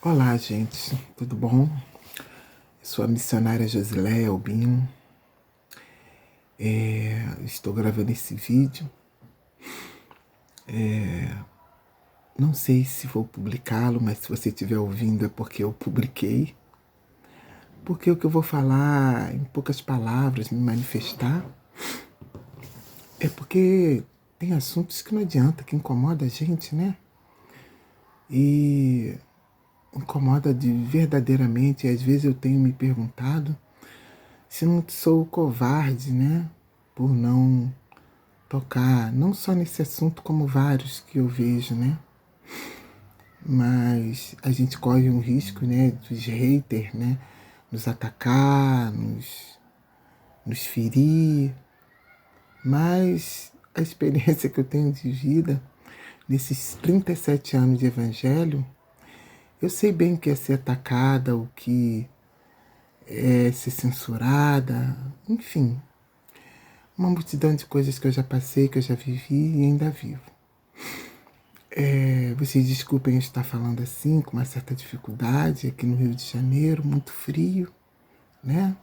Olá, gente, tudo bom? Eu sou a missionária Josileia Albino. Estou gravando esse vídeo. Não sei se vou publicá-lo, mas se você estiver ouvindo é porque eu publiquei. Porque o que eu vou falar, em poucas palavras, me manifestar, é porque tem assuntos que não adianta, que incomoda a gente, né? E incomoda verdadeiramente. E às vezes eu tenho me perguntado se não sou covarde, né? Por não tocar, não só nesse assunto, como vários que eu vejo, né? Mas a gente corre um risco, né, dos haters, né? Nos atacar, nos ferir. Mas a experiência que eu tenho de vida, nesses 37 anos de evangelho, eu sei bem o que é ser atacada, o que é ser censurada, enfim. Uma multidão de coisas que eu já passei, que eu já vivi e ainda vivo. Vocês desculpem eu estar falando assim, com uma certa dificuldade, aqui no Rio de Janeiro, muito frio, né?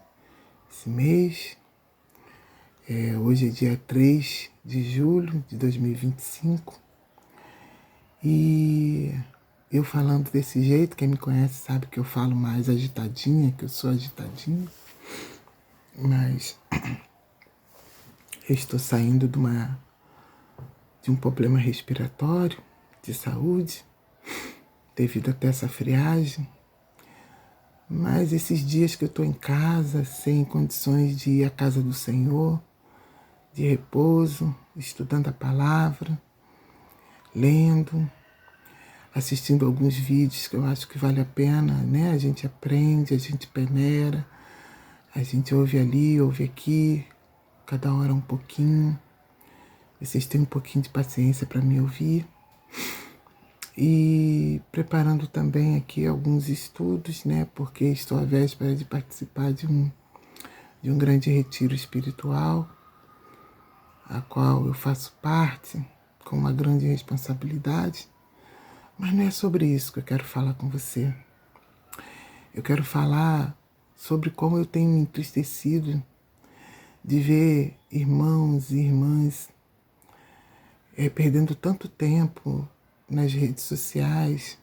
Esse mês. Hoje é dia 3 de julho de 2025. E eu falando desse jeito, quem me conhece sabe que eu falo mais agitadinha, que eu sou agitadinha. Mas eu estou saindo de um problema respiratório, de saúde, devido até essa friagem. Mas esses dias que eu estou em casa, sem condições de ir à casa do Senhor, de repouso, estudando a palavra, lendo, assistindo alguns vídeos que eu acho que vale a pena, né? A gente aprende, a gente peneira, a gente ouve ali, ouve aqui, cada hora um pouquinho. Vocês têm um pouquinho de paciência para me ouvir. E preparando também aqui alguns estudos, né? Porque estou à véspera de participar de um grande retiro espiritual, a qual eu faço parte com uma grande responsabilidade. Mas não é sobre isso que eu quero falar com você. Eu quero falar sobre como eu tenho me entristecido de ver irmãos e irmãs perdendo tanto tempo nas redes sociais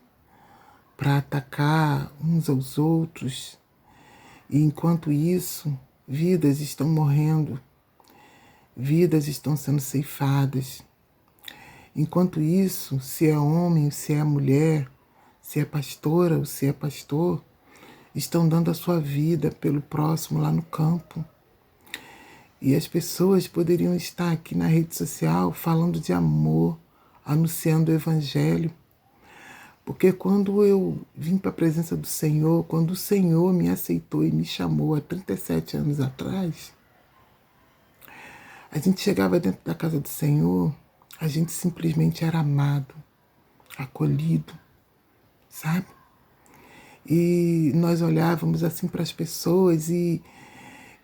para atacar uns aos outros. E enquanto isso, vidas estão morrendo, vidas estão sendo ceifadas. Enquanto isso, se é homem, se é mulher, se é pastora ou se é pastor, estão dando a sua vida pelo próximo lá no campo. E as pessoas poderiam estar aqui na rede social falando de amor, anunciando o evangelho. Porque quando eu vim para a presença do Senhor, quando o Senhor me aceitou e me chamou há 37 anos atrás, a gente chegava dentro da casa do Senhor, a gente simplesmente era amado, acolhido, sabe? E nós olhávamos assim para as pessoas e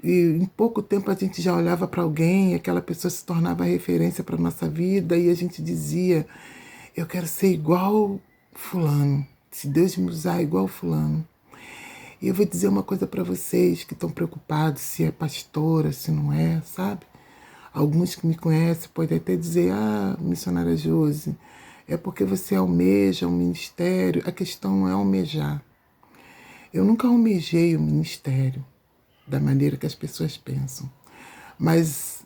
em pouco tempo a gente já olhava para alguém e aquela pessoa se tornava referência para a nossa vida e a gente dizia, eu quero ser igual fulano, se Deus me usar igual fulano. E eu vou dizer uma coisa para vocês que estão preocupados se é pastora, se não é, sabe? Alguns que me conhecem podem até dizer, missionária Josi, é porque você almeja um ministério. A questão não é almejar. Eu nunca almejei o ministério da maneira que as pessoas pensam. Mas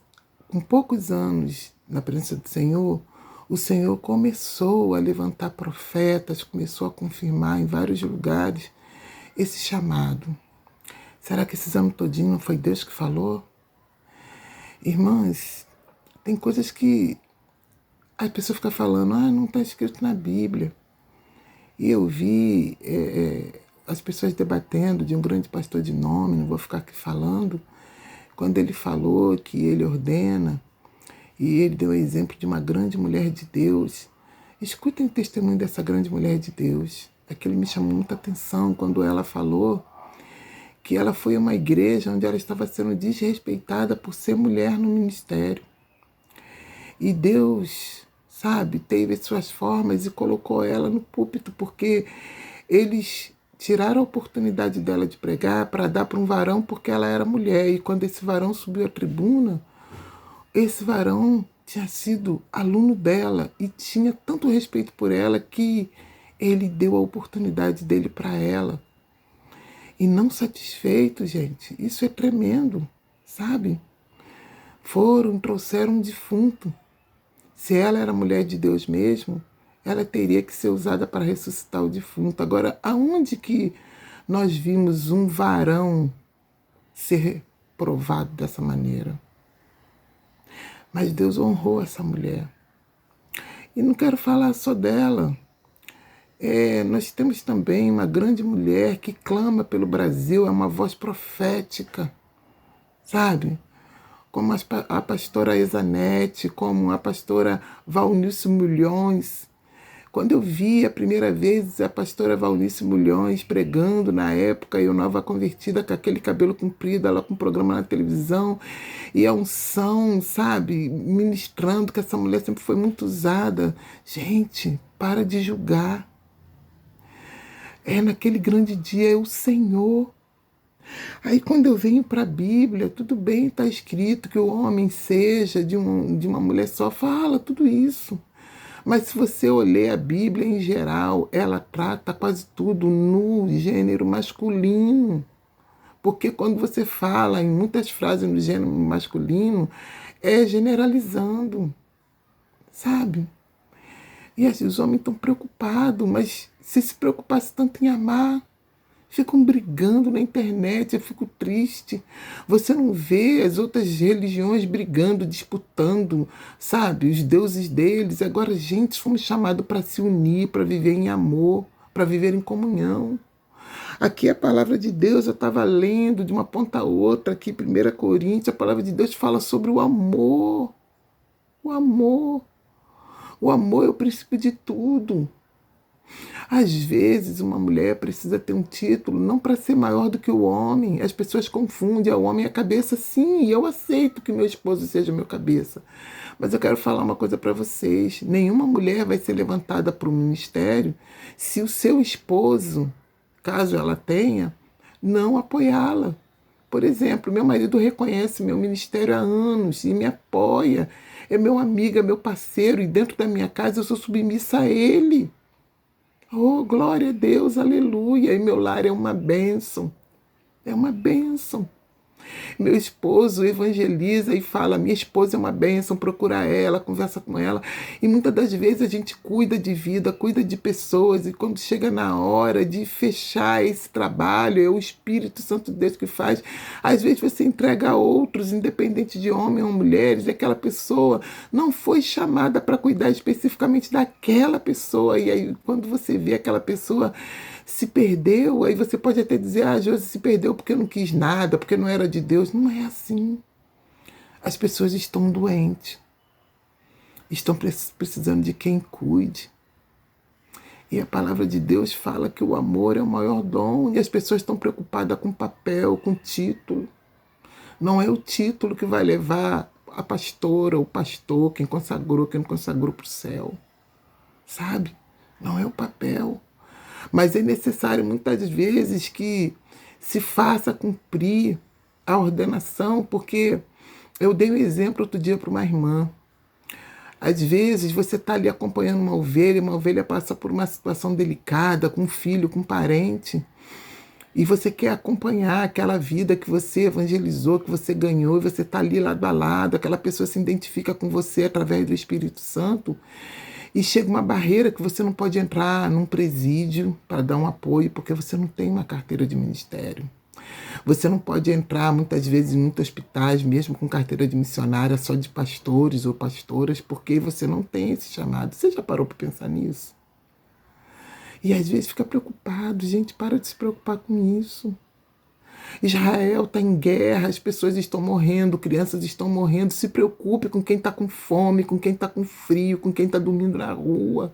com poucos anos na presença do Senhor, o Senhor começou a levantar profetas, começou a confirmar em vários lugares esse chamado. Será que esses anos todinhos não foi Deus que falou? Irmãs, tem coisas que a pessoa fica falando, não está escrito na Bíblia. E eu vi as pessoas debatendo de um grande pastor de nome, não vou ficar aqui falando, quando ele falou que ele ordena, e ele deu o exemplo de uma grande mulher de Deus. Escutem o testemunho dessa grande mulher de Deus. Aquilo me chamou muita atenção quando ela falou que ela foi a uma igreja onde ela estava sendo desrespeitada por ser mulher no ministério. E Deus, sabe, teve as suas formas e colocou ela no púlpito, porque Eles tiraram a oportunidade dela de pregar para dar para um varão porque ela era mulher. E quando esse varão subiu à tribuna, esse varão tinha sido aluno dela e tinha tanto respeito por ela que ele deu a oportunidade dele para ela. E não satisfeito, gente, isso é tremendo, sabe? Trouxeram um defunto. Se ela era mulher de Deus mesmo, ela teria que ser usada para ressuscitar o defunto. Agora, aonde que nós vimos um varão ser provado dessa maneira? Mas Deus honrou essa mulher. E não quero falar só dela. Nós temos também uma grande mulher que clama pelo Brasil, é uma voz profética, sabe? Como a pastora Ezanete, como a pastora Valnice Mulhões. Quando eu vi a primeira vez a pastora Valnice Mulhões pregando na época, eu nova convertida, com aquele cabelo comprido, ela com um programa na televisão, e a unção, sabe, ministrando, que essa mulher sempre foi muito usada. Gente, para de julgar. Naquele grande dia é o Senhor. Aí quando eu venho para a Bíblia, tudo bem, está escrito que o homem seja de uma mulher só, fala tudo isso. Mas se você olhar a Bíblia em geral, ela trata quase tudo no gênero masculino. Porque quando você fala em muitas frases no gênero masculino, é generalizando, sabe? E assim, os homens estão preocupados, mas se preocupasse tanto em amar, ficam brigando na internet, eu fico triste. Você não vê as outras religiões brigando, disputando, sabe? Os deuses deles. Agora, gente, fomos chamados para se unir, para viver em amor, para viver em comunhão. Aqui a palavra de Deus, eu estava lendo de uma ponta a outra, aqui 1 Coríntios, a palavra de Deus fala sobre o amor. O amor. O amor é o princípio de tudo. Às vezes, uma mulher precisa ter um título não para ser maior do que o homem. As pessoas confundem o homem e a cabeça. Sim, eu aceito que meu esposo seja meu cabeça. Mas eu quero falar uma coisa para vocês. Nenhuma mulher vai ser levantada para o ministério se o seu esposo, caso ela tenha, não apoiá-la. Por exemplo, meu marido reconhece meu ministério há anos e me apoia. É meu amigo, é meu parceiro, e dentro da minha casa eu sou submissa a ele. Oh, glória a Deus, aleluia. E meu lar é uma bênção. É uma bênção. Meu esposo evangeliza e fala, minha esposa é uma bênção, procura ela, conversa com ela. E muitas das vezes a gente cuida de vida, cuida de pessoas, e quando chega na hora de fechar esse trabalho, é o Espírito Santo de Deus que faz. Às vezes você entrega a outros, independente de homem ou mulheres, e aquela pessoa não foi chamada para cuidar especificamente daquela pessoa. E aí, quando você vê aquela pessoa se perdeu, aí você pode até dizer, Josi se perdeu porque não quis nada, porque não era de Deus. Não é assim. As pessoas estão doentes, estão precisando de quem cuide. E a palavra de Deus fala que o amor é o maior dom, e as pessoas estão preocupadas com papel, com título. Não é o título que vai levar a pastora, o pastor, quem não consagrou para o céu. Sabe? Não é o papel. Mas é necessário muitas vezes que se faça cumprir a ordenação, porque eu dei um exemplo outro dia para uma irmã. Às vezes você está ali acompanhando uma ovelha passa por uma situação delicada, com um filho, com um parente, e você quer acompanhar aquela vida que você evangelizou, que você ganhou, e você está ali lado a lado, aquela pessoa se identifica com você através do Espírito Santo, e chega uma barreira que você não pode entrar num presídio para dar um apoio, porque você não tem uma carteira de ministério. Você não pode entrar, muitas vezes, em muitos hospitais, mesmo com carteira de missionária, só de pastores ou pastoras, porque você não tem esse chamado. Você já parou para pensar nisso? E às vezes fica preocupado. Gente, para de se preocupar com isso. Israel está em guerra, as pessoas estão morrendo, crianças estão morrendo. Se preocupe com quem está com fome, com quem está com frio, com quem está dormindo na rua.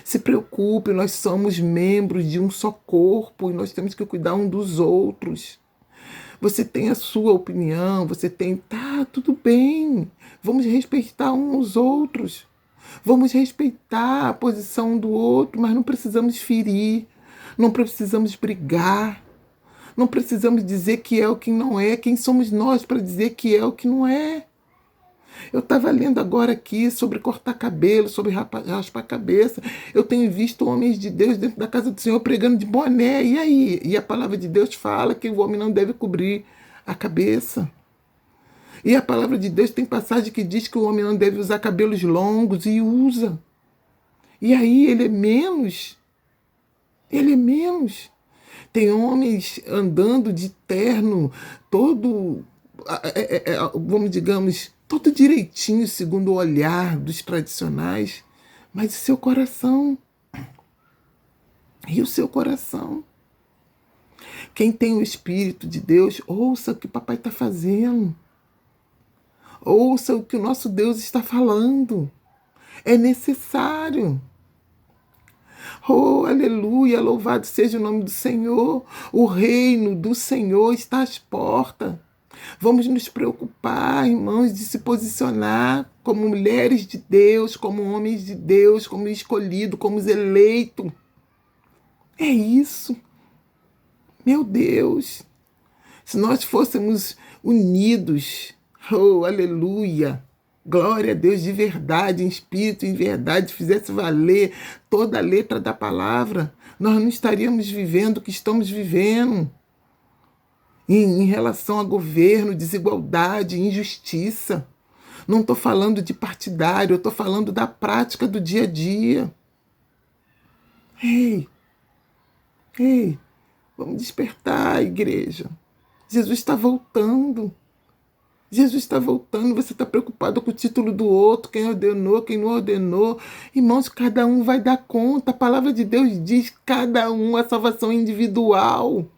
Se preocupe, nós somos membros de um só corpo e nós temos que cuidar um dos outros. Você tem a sua opinião, você tem... Tá, tudo bem. Vamos respeitar uns aos outros. Vamos respeitar a posição um do outro, mas não precisamos ferir, não precisamos brigar, não precisamos dizer que é o que não é. Quem somos nós para dizer que é o que não é? Eu estava lendo agora aqui sobre cortar cabelo, sobre raspar a cabeça. Eu tenho visto homens de Deus dentro da casa do Senhor pregando de boné. E aí? E a palavra de Deus fala que o homem não deve cobrir a cabeça. E a palavra de Deus tem passagem que diz que o homem não deve usar cabelos longos e usa. E aí ele é menos. Ele é menos. Tem homens andando de terno, todo, vamos digamos, todo direitinho, segundo o olhar dos tradicionais. Mas o seu coração? E o seu coração? Quem tem o Espírito de Deus, ouça o que o papai está fazendo. Ouça o que o nosso Deus está falando. É necessário. Oh, aleluia, louvado seja o nome do Senhor. O reino do Senhor está às portas. Vamos nos preocupar, irmãos, de se posicionar como mulheres de Deus, como homens de Deus, como escolhidos, como eleitos. É isso. Meu Deus. Se nós fôssemos unidos, oh, aleluia, glória a Deus de verdade, em espírito, em verdade, fizesse valer toda a letra da palavra, nós não estaríamos vivendo o que estamos vivendo em relação a governo, desigualdade, injustiça. Não estou falando de partidário, eu estou falando da prática do dia a dia. Ei, ei, vamos despertar, igreja. Jesus está voltando. Jesus está voltando, você está preocupado com o título do outro, quem ordenou, quem não ordenou. Irmãos, cada um vai dar conta. A palavra de Deus diz, cada um, a salvação individual.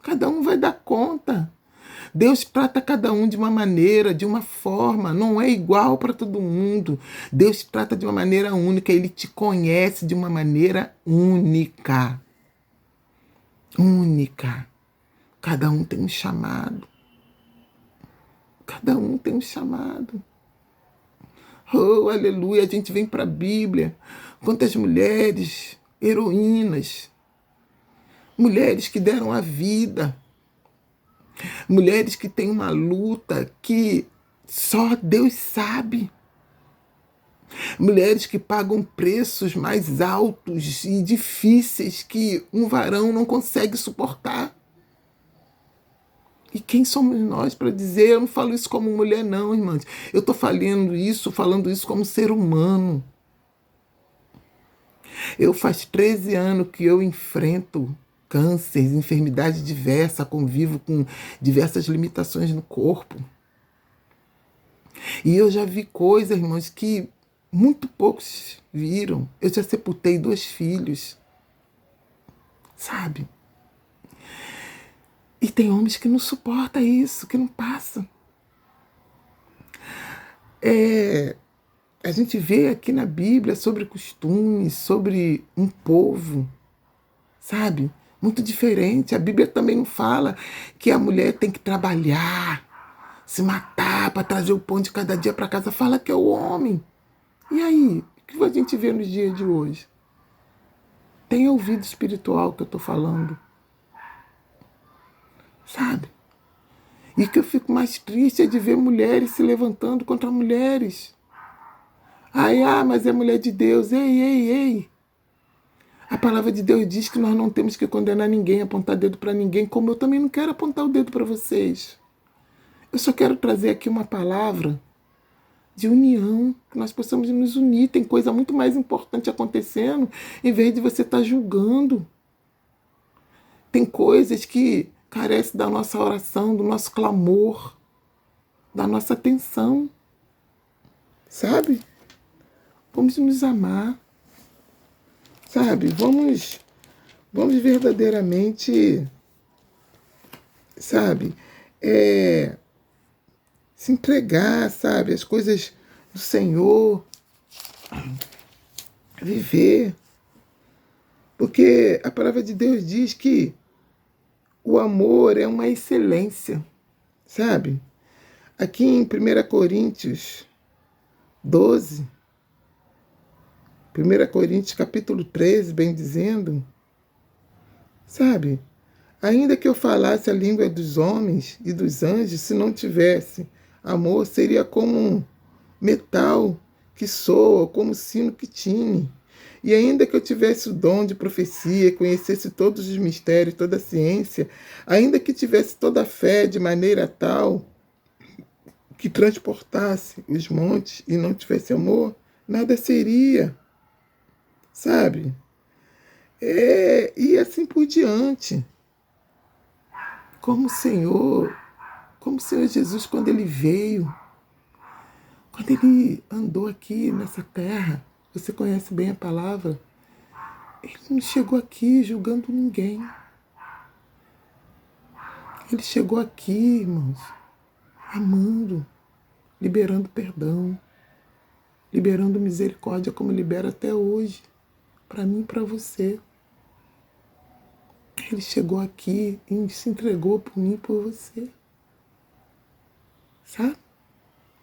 Cada um vai dar conta. Deus trata cada um de uma maneira, de uma forma, não é igual para todo mundo. Deus trata de uma maneira única, Ele te conhece de uma maneira única. Única. Cada um tem um chamado. Cada um tem um chamado. Oh, aleluia, a gente vem para a Bíblia. Quantas mulheres, heroínas, mulheres que deram a vida, mulheres que têm uma luta que só Deus sabe. Mulheres que pagam preços mais altos e difíceis que um varão não consegue suportar. E quem somos nós para dizer? Eu não falo isso como mulher, não, irmãs. Eu estou falando isso como ser humano. Eu faz 13 anos que eu enfrento cânceres, enfermidades diversas, convivo com diversas limitações no corpo. E eu já vi coisas, irmãos, que muito poucos viram. Eu já sepultei 2 filhos. Sabe? E tem homens que não suportam isso, que não passam. A gente vê aqui na Bíblia sobre costumes, sobre um povo, sabe? Muito diferente. A Bíblia também não fala que a mulher tem que trabalhar, se matar para trazer o pão de cada dia para casa. Fala que é o homem. E aí? O que a gente vê nos dias de hoje? Tem ouvido espiritual que eu estou falando. Sabe? E que eu fico mais triste é de ver mulheres se levantando contra mulheres. Ai, mas é mulher de Deus. Ei. A palavra de Deus diz que nós não temos que condenar ninguém, apontar dedo para ninguém, como eu também não quero apontar o dedo para vocês. Eu só quero trazer aqui uma palavra de união, que nós possamos nos unir. Tem coisa muito mais importante acontecendo, em vez de você estar julgando. Tem coisas que carecem da nossa oração, do nosso clamor, da nossa atenção. Sabe? Vamos nos amar. Sabe? Vamos verdadeiramente, sabe? Se entregar, sabe? As coisas do Senhor. Viver. Porque a palavra de Deus diz que o amor é uma excelência, sabe? Aqui em 1 Coríntios 12, 1 Coríntios capítulo 13, bem dizendo, sabe? Ainda que eu falasse a língua dos homens e dos anjos, se não tivesse amor, seria como um metal que soa, como sino que tine. E ainda que eu tivesse o dom de profecia, conhecesse todos os mistérios, toda a ciência, ainda que tivesse toda a fé de maneira tal que transportasse os montes e não tivesse amor, nada seria, sabe? E assim por diante. Como o Senhor, como o Senhor Jesus, quando ele veio, quando ele andou aqui nessa terra, você conhece bem a palavra, ele não chegou aqui julgando ninguém. Ele chegou aqui, irmãos, amando, liberando perdão, liberando misericórdia como libera até hoje, para mim e para você. Ele chegou aqui e se entregou por mim e por você. Sabe?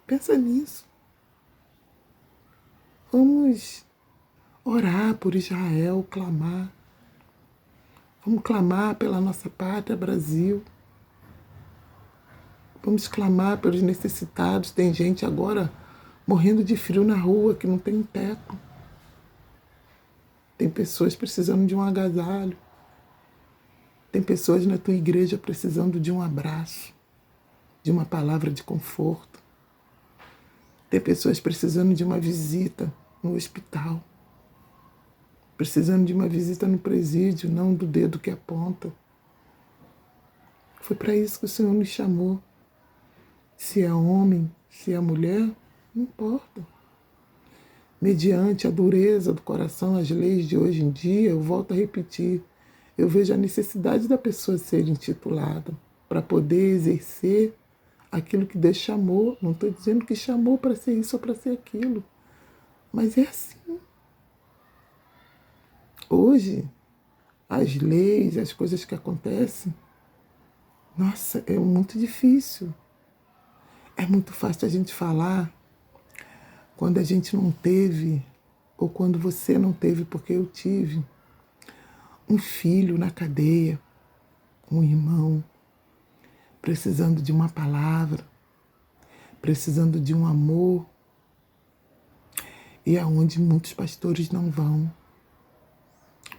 Pensa nisso. Vamos orar por Israel, clamar. Vamos clamar pela nossa pátria, Brasil. Vamos clamar pelos necessitados. Tem gente agora morrendo de frio na rua, que não tem teto. Tem pessoas precisando de um agasalho. Tem pessoas na tua igreja precisando de um abraço, de uma palavra de conforto. Tem pessoas precisando de uma visita no hospital. Precisando de uma visita no presídio, não do dedo que aponta. Foi para isso que o Senhor nos chamou. Se é homem, se é mulher, não importa. Mediante a dureza do coração, as leis de hoje em dia, eu volto a repetir, eu vejo a necessidade da pessoa ser intitulada para poder exercer aquilo que Deus chamou. Não estou dizendo que chamou para ser isso ou para ser aquilo, mas é assim. Hoje, as leis, as coisas que acontecem, nossa, é muito difícil. É muito fácil a gente falar quando a gente não teve, ou quando você não teve, porque eu tive, um filho na cadeia, um irmão, precisando de uma palavra, precisando de um amor, e aonde muitos pastores não vão,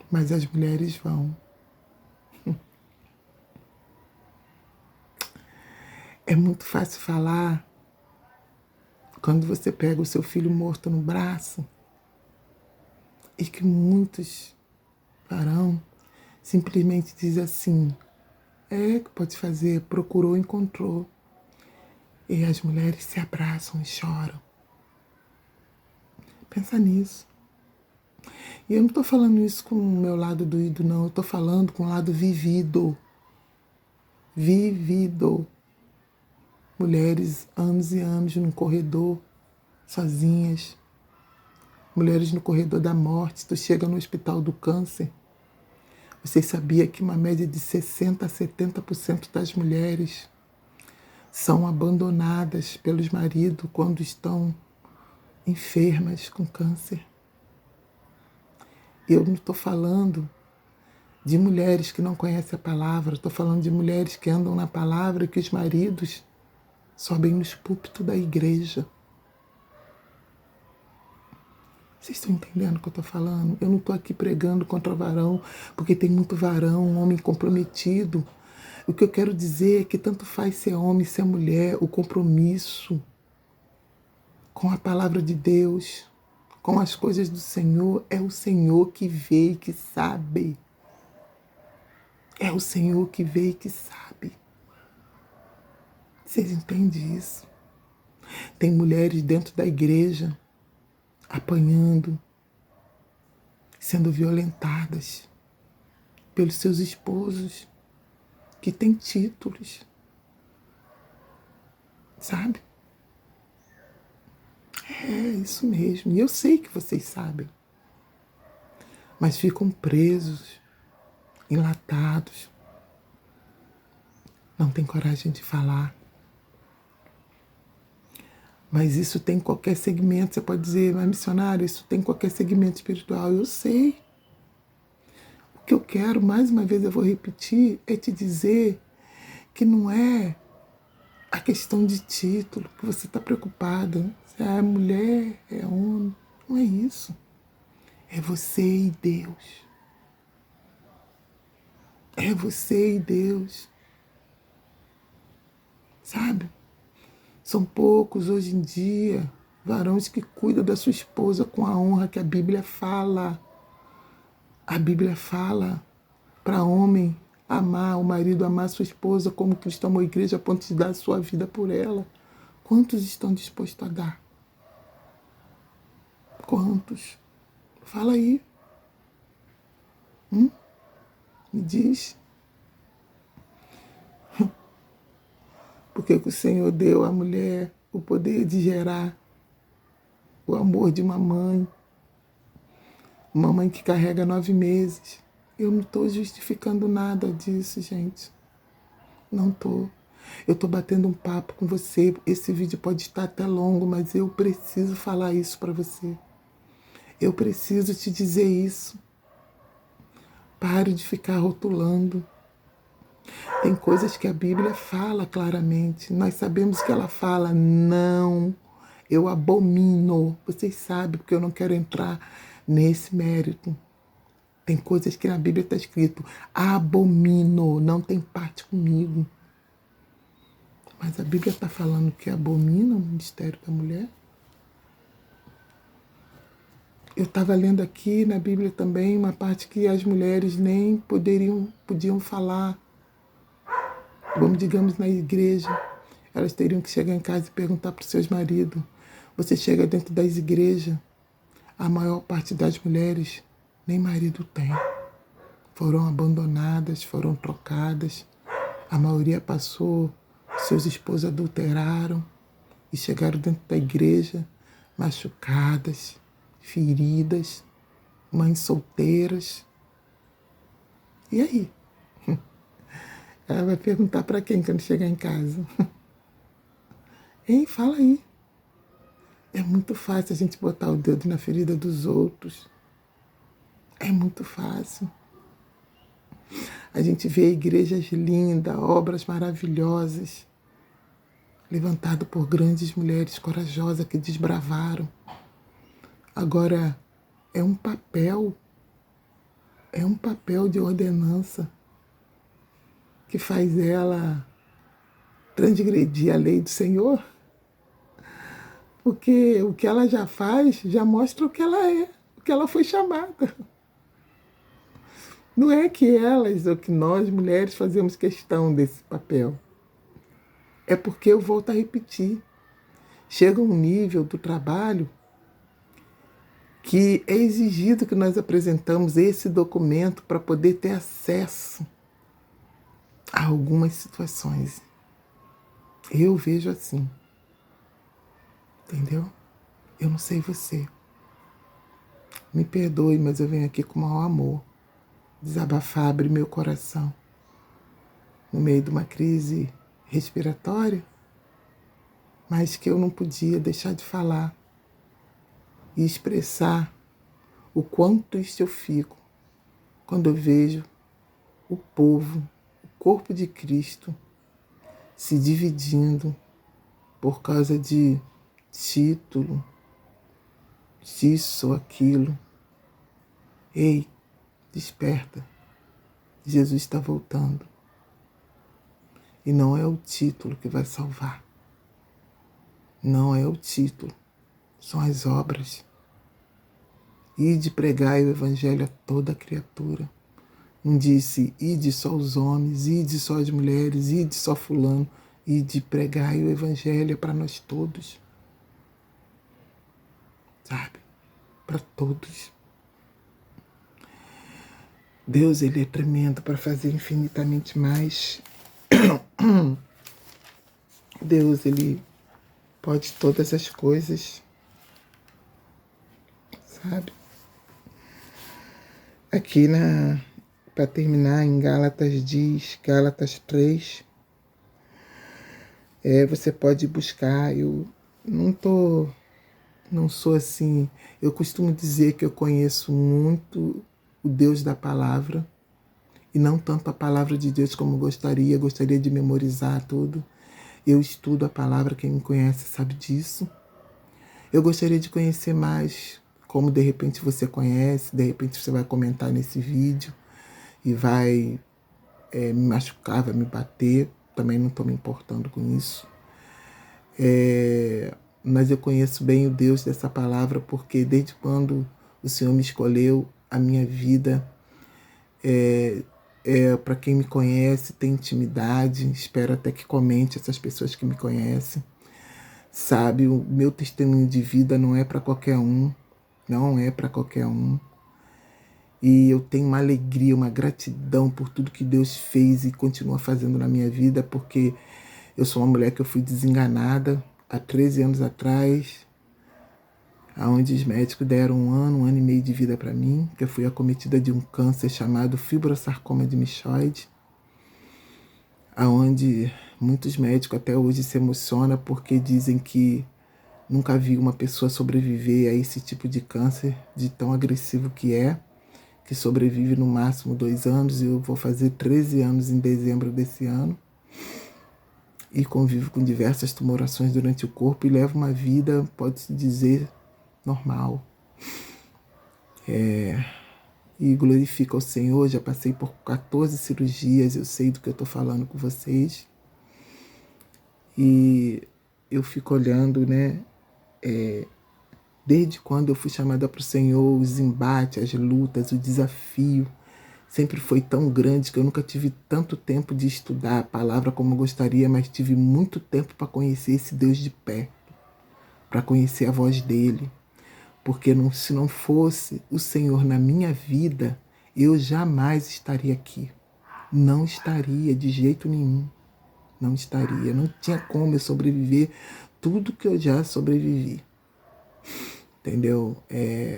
mas as mulheres vão. É muito fácil falar quando você pega o seu filho morto no braço e que muitos farão, simplesmente diz assim, que pode fazer, procurou, encontrou. E as mulheres se abraçam e choram. Pensa nisso. E eu não estou falando isso com o meu lado doído, não. Eu estou falando com o lado vivido. Vivido. Mulheres anos e anos no corredor, sozinhas. Mulheres no corredor da morte. Tu chega no hospital do câncer. Você sabia que uma média de 60% a 70% das mulheres são abandonadas pelos maridos quando estão enfermas com câncer? Eu não estou falando de mulheres que não conhecem a palavra, estou falando de mulheres que andam na palavra e que os maridos sobem nos púlpitos da igreja. Vocês estão entendendo o que eu estou falando? Eu não estou aqui pregando contra varão, porque tem muito varão, um homem comprometido. O que eu quero dizer é que tanto faz ser homem, ser mulher, o compromisso com a palavra de Deus, com as coisas do Senhor, é o Senhor que vê e que sabe. É o Senhor que vê e que sabe. Vocês entendem isso? Tem mulheres dentro da igreja apanhando, sendo violentadas pelos seus esposos que têm títulos, sabe? É isso mesmo. E eu sei que vocês sabem. Mas ficam presos, enlatados. Não tem coragem de falar. Mas isso tem em qualquer segmento. Você pode dizer, mas missionário, isso tem em qualquer segmento espiritual. Eu sei. O que eu quero, mais uma vez eu vou repetir, é te dizer que não é a questão de título, que você está preocupada. Se é mulher, é homem. Não é isso. É você e Deus. É você e Deus. Sabe? São poucos hoje em dia varões que cuidam da sua esposa com a honra que a Bíblia fala. A Bíblia fala para homem amar, o marido amar sua esposa como Cristo amou a igreja a ponto de dar a sua vida por ela. Quantos estão dispostos a dar? Quantos? Fala aí. Me diz. Porque o Senhor deu à mulher o poder de gerar o amor de uma mãe que carrega 9 meses. Eu não estou justificando nada disso, gente. Não estou. Eu estou batendo um papo com você. Esse vídeo pode estar até longo, mas eu preciso falar isso para você. Eu preciso te dizer isso. Pare de ficar rotulando. Tem coisas que a Bíblia fala claramente. Nós sabemos que ela fala, não, eu abomino. Vocês sabem, porque eu não quero entrar nesse mérito. Tem coisas que na Bíblia está escrito, abomino, não tem parte comigo. Mas a Bíblia está falando que abomina o ministério da mulher? Eu estava lendo aqui na Bíblia também uma parte que as mulheres nem podiam falar. Vamos, digamos, na igreja, elas teriam que chegar em casa e perguntar para os seus maridos. Você chega dentro das igrejas, a maior parte das mulheres nem marido tem. Foram abandonadas, foram trocadas. A maioria passou, seus esposos adulteraram e chegaram dentro da igreja machucadas, feridas, mães solteiras. E aí? Ela vai perguntar para quem quando chegar em casa? Hein? Fala aí. É muito fácil a gente botar o dedo na ferida dos outros. É muito fácil. A gente vê igrejas lindas, obras maravilhosas, levantado por grandes mulheres corajosas que desbravaram. Agora, é um papel de ordenança que faz ela transgredir a lei do Senhor, porque o que ela já faz já mostra o que ela é, o que ela foi chamada. Não é que elas ou que nós, mulheres, fazemos questão desse papel. É porque eu volto a repetir. Chega um nível do trabalho que é exigido que nós apresentamos esse documento para poder ter acesso a algumas situações. Eu vejo assim. Entendeu? Eu não sei você. Me perdoe, mas eu venho aqui com o maior amor. Desabafar, abrir meu coração. No meio de uma crise respiratória, mas que eu não podia deixar de falar e expressar o quanto triste eu fico quando eu vejo o povo, o corpo de Cristo, se dividindo por causa de título, disso ou aquilo. Ei, desperta, Jesus está voltando. E não é o título que vai salvar. Não é o título, são as obras. Ide pregai o evangelho a toda criatura. Não disse, ide só os homens, ide só as mulheres, ide só fulano. Ide pregai o evangelho para nós todos. Sabe? Para todos. Deus, Ele é tremendo para fazer infinitamente mais. Deus, Ele pode todas as coisas. Sabe? Aqui para terminar, em Gálatas diz, Gálatas 3, você pode buscar, eu não sou assim. Eu costumo dizer que eu conheço muito o Deus da palavra e não tanto a palavra de Deus como gostaria de memorizar tudo. Eu estudo a palavra, quem me conhece sabe disso. Eu gostaria de conhecer mais, como de repente você conhece, de repente você vai comentar nesse vídeo e vai me machucar, vai me bater. Também não estou me importando com isso. Mas eu conheço bem o Deus dessa palavra, porque desde quando o Senhor me escolheu, a minha vida para quem me conhece, tem intimidade, espero até que comente essas pessoas que me conhecem. Sabe, o meu testemunho de vida não é para qualquer um, não é para qualquer um. E eu tenho uma alegria, uma gratidão por tudo que Deus fez e continua fazendo na minha vida, porque eu sou uma mulher que eu fui desenganada há 13 anos atrás, onde os médicos deram um ano e meio de vida para mim, que eu fui acometida de um câncer chamado fibrosarcoma de michóide, aonde muitos médicos até hoje se emocionam porque dizem que nunca vi uma pessoa sobreviver a esse tipo de câncer, de tão agressivo que sobrevive no máximo 2 anos, e eu vou fazer 13 anos em dezembro desse ano, e convivo com diversas tumorações durante o corpo e levo uma vida, pode-se dizer, normal. E glorifico ao Senhor, já passei por 14 cirurgias, eu sei do que eu estou falando com vocês. E eu fico olhando, né, desde quando eu fui chamada para o Senhor, os embates, as lutas, o desafio, sempre foi tão grande que eu nunca tive tanto tempo de estudar a palavra como eu gostaria, mas tive muito tempo para conhecer esse Deus de perto, para conhecer a voz dele. Porque se não fosse o Senhor na minha vida, eu jamais estaria aqui. Não estaria de jeito nenhum. Não estaria. Não tinha como eu sobreviver tudo que eu já sobrevivi. Entendeu?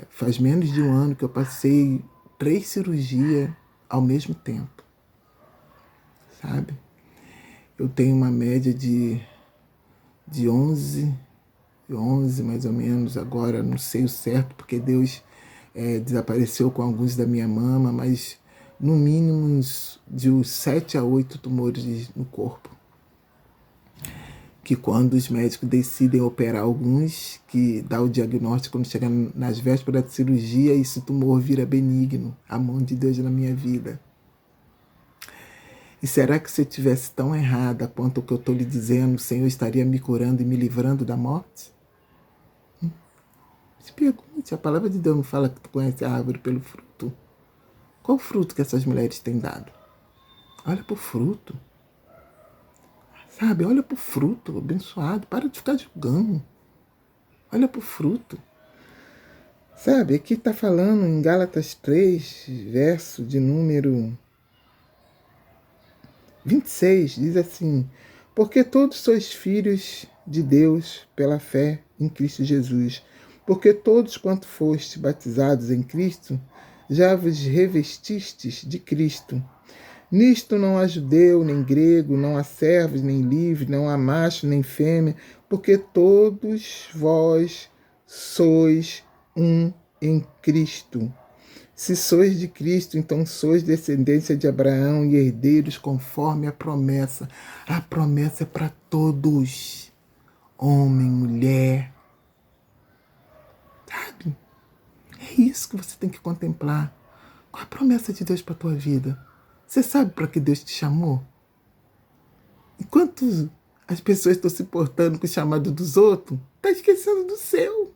Faz menos de um ano que eu passei 3 cirurgias ao mesmo tempo. Sabe? Eu tenho uma média de 11 mais ou menos agora, não sei o certo, porque Deus desapareceu com alguns da minha mama, mas no mínimo de uns 7 a 8 tumores no corpo. Que quando os médicos decidem operar alguns, que dá o diagnóstico quando chega nas vésperas da cirurgia, esse tumor vira benigno, a mão de Deus na minha vida. E será que se eu estivesse tão errada quanto o que eu estou lhe dizendo, o Senhor estaria me curando e me livrando da morte? Se pergunte, a palavra de Deus não fala que tu conhece a árvore pelo fruto? Qual o fruto que essas mulheres têm dado? Olha para o fruto. Sabe, olha para o fruto, abençoado. Para de ficar julgando. Olha para o fruto. Sabe, aqui está falando em Gálatas 3, verso de número 26, diz assim: porque todos sois filhos de Deus pela fé em Cristo Jesus. Porque todos quanto fostes batizados em Cristo, já vos revestistes de Cristo. Nisto não há judeu, nem grego, não há servos, nem livres, não há macho, nem fêmea, porque todos vós sois um em Cristo. Se sois de Cristo, então sois descendência de Abraão e herdeiros conforme a promessa. A promessa é para todos, homem, mulher. Sabe? É isso que você tem que contemplar. Qual a promessa de Deus para a tua vida? Você sabe para que Deus te chamou? Enquanto as pessoas estão se portando com o chamado dos outros, está esquecendo do seu.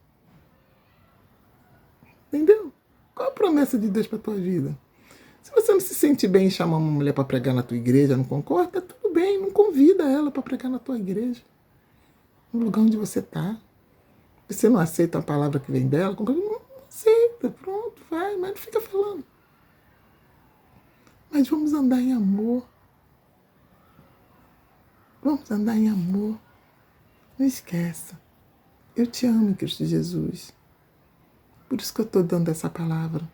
Entendeu? Qual a promessa de Deus para a tua vida? Se você não se sente bem em chamar uma mulher para pregar na tua igreja, não concorda, tudo bem, não convida ela para pregar na tua igreja. No lugar onde você está. Você não aceita a palavra que vem dela, não aceita, pronto, vai, mas não fica falando. Mas vamos andar em amor. Vamos andar em amor. Não esqueça. Eu te amo em Cristo Jesus. Por isso que eu estou dando essa palavra.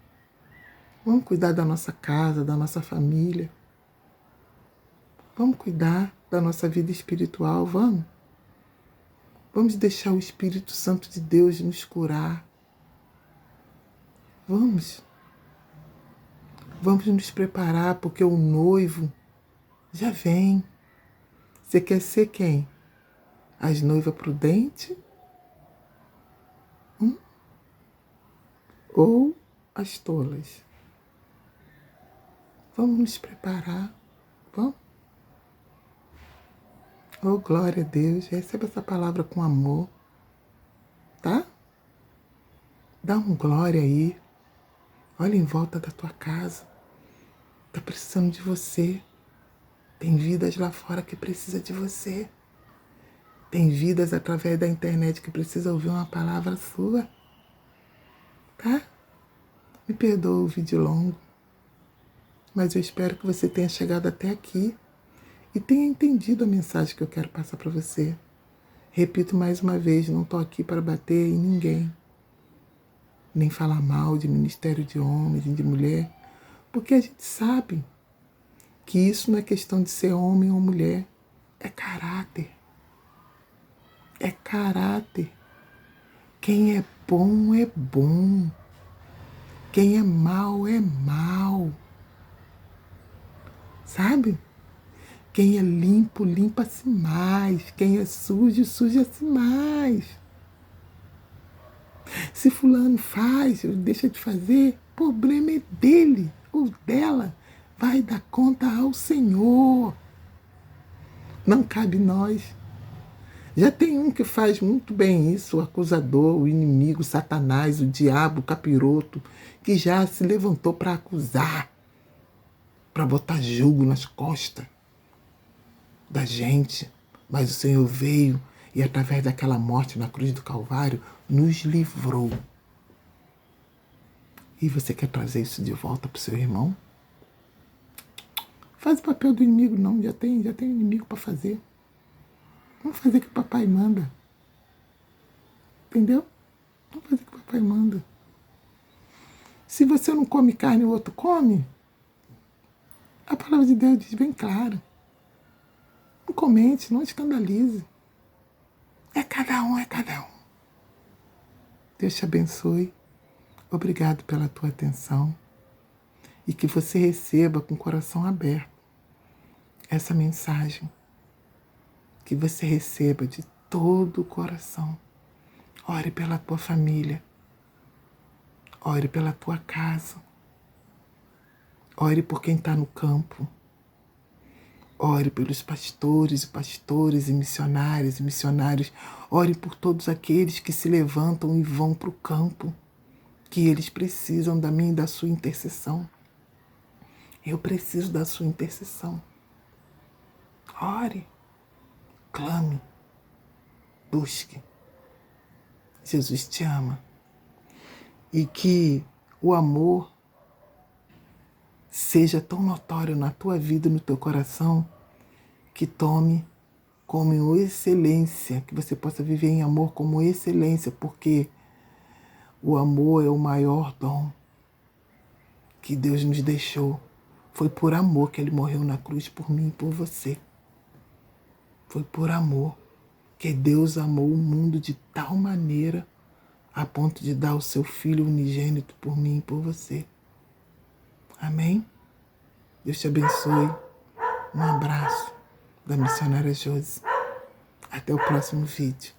Vamos cuidar da nossa casa, da nossa família. Vamos cuidar da nossa vida espiritual, vamos? Vamos deixar o Espírito Santo de Deus nos curar. Vamos nos preparar, porque o noivo já vem. Você quer ser quem? As noivas prudentes? Ou as tolas? Vamos nos preparar. Vamos? Oh, glória a Deus. Receba essa palavra com amor. Tá? Dá um glória aí. Olha em volta da tua casa. Tá precisando de você. Tem vidas lá fora que precisam de você. Tem vidas através da internet que precisam ouvir uma palavra sua. Tá? Me perdoa o vídeo longo, mas eu espero que você tenha chegado até aqui e tenha entendido a mensagem que eu quero passar para você. Repito mais uma vez, não estou aqui para bater em ninguém, nem falar mal de ministério de homem, de mulher, porque a gente sabe que isso não é questão de ser homem ou mulher, é caráter. É caráter. Quem é bom é bom. Quem é mau é mau. Sabe? Quem é limpo, limpa-se mais. Quem é sujo, suja-se mais. Se fulano faz ou deixa de fazer, o problema é dele ou dela. Vai dar conta ao Senhor. Não cabe nós. Já tem um que faz muito bem isso, o acusador, o inimigo, Satanás, o diabo, o capiroto, que já se levantou para acusar, para botar jugo nas costas da gente. Mas o Senhor veio e, através daquela morte na cruz do Calvário, nos livrou. E você quer trazer isso de volta para o seu irmão? Faz o papel do inimigo, não. Já tem inimigo para fazer. Vamos fazer o que o papai manda. Entendeu? Vamos fazer o que o papai manda. Se você não come carne e o outro come, a palavra de Deus diz bem claro. Não comente, não escandalize. É cada um, é cada um. Deus te abençoe. Obrigado pela tua atenção. E que você receba com o coração aberto essa mensagem. Que você receba de todo o coração. Ore pela tua família. Ore pela tua casa. Ore por quem está no campo. Ore pelos pastores e missionários. Ore por todos aqueles que se levantam e vão para o campo, que eles precisam da minha e da sua intercessão. Eu preciso da sua intercessão. Ore, clame, busque. Jesus te ama. E que o amor seja tão notório na tua vida e no teu coração que tome como excelência, que você possa viver em amor como excelência, porque o amor é o maior dom que Deus nos deixou. Foi por amor que Ele morreu na cruz por mim e por você. Foi por amor que Deus amou o mundo de tal maneira a ponto de dar o seu Filho unigênito por mim e por você. Amém? Deus te abençoe. Um abraço da missionária Josi. Até o próximo vídeo.